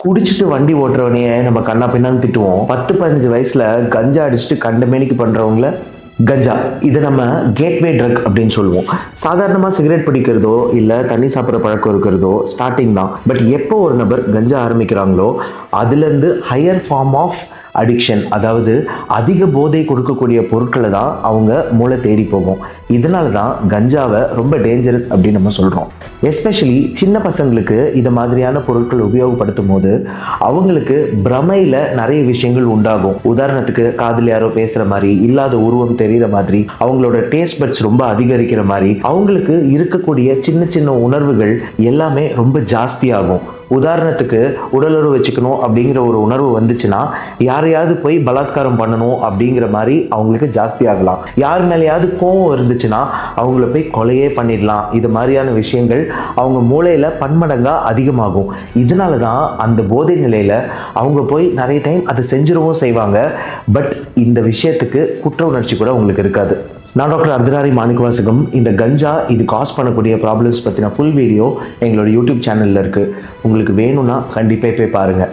குடிச்சிட்டு வண்டி ஓட்டுறவனையே நம்ம கண்ணா பின்னான்னு திட்டுவோம். 10-15 வயசுல கஞ்சா அடிச்சுட்டு கண்டமேனிக்கு பண்றவங்கள கஞ்சா. இதை நம்ம கேட்வே ட்ரக் அப்படின்னு சொல்லுவோம். சாதாரணமா சிகரெட் பிடிக்கிறதோ இல்ல தண்ணி சாப்பிட்ற பழக்கம் இருக்கிறதோ ஸ்டார்டிங் தான். பட் எப்போ ஒரு நபர் கஞ்சா ஆரம்பிக்கிறாங்களோ அதுல இருந்து ஹையர் ஃபார்ம் ஆஃப் அடிக்ஷன், அதாவது அதிக போதை கொடுக்கக்கூடிய பொருட்களை தான் அவங்க மூளை தேடி போகும். இதனால தான் கஞ்சாவை ரொம்ப டேஞ்சரஸ் அப்படின்னு நம்ம சொல்கிறோம். எஸ்பெஷலி சின்ன பசங்களுக்கு இந்த மாதிரியான பொருட்கள் உபயோகப்படுத்தும் போது அவங்களுக்கு பிரமையில் நிறைய விஷயங்கள் உண்டாகும். உதாரணத்துக்கு காதில் யாரோ பேசுகிற மாதிரி, இல்லாத உருவம் தெரிகிற மாதிரி, அவங்களோட டேஸ்ட் பட்ஸ் ரொம்ப அதிகரிக்கிற மாதிரி, அவங்களுக்கு இருக்கக்கூடிய சின்ன சின்ன உணர்வுகள் எல்லாமே ரொம்ப ஜாஸ்தியாகும். உதாரணத்துக்கு உடலுறவு வச்சுக்கணும் அப்படிங்கிற ஒரு உணர்வு வந்துச்சுன்னா யாரையாவது போய் பலாத்காரம் பண்ணணும் அப்படிங்கிற மாதிரி அவங்களுக்கு ஜாஸ்தி ஆகலாம். யார் மேலேயாவது கோவம் இருந்துச்சுன்னா அவங்கள போய் கொலையே பண்ணிடலாம். இது மாதிரியான விஷயங்கள் அவங்க மூளையில் பன்மடங்கா அதிகமாகும். இதனால தான் அந்த போதை நிலையில் அவங்க போய் நிறைய டைம் அதை செஞ்சிடவும் செய்வாங்க. பட் இந்த விஷயத்துக்கு குற்ற உணர்ச்சி கூட உங்களுக்கு இருக்காது. நான் டாக்டர் அர்த்தநாரி மாணிக்கவாசகம். இந்த கஞ்சா இது காஸ் பண்ணக்கூடிய ப்ராப்ளம்ஸ் பற்றின ஃபுல் வீடியோ எங்களோட யூடியூப் சேனலில் இருக்குது. உங்களுக்கு வேணும்னா கண்டிப்பாக போய் பாருங்கள்.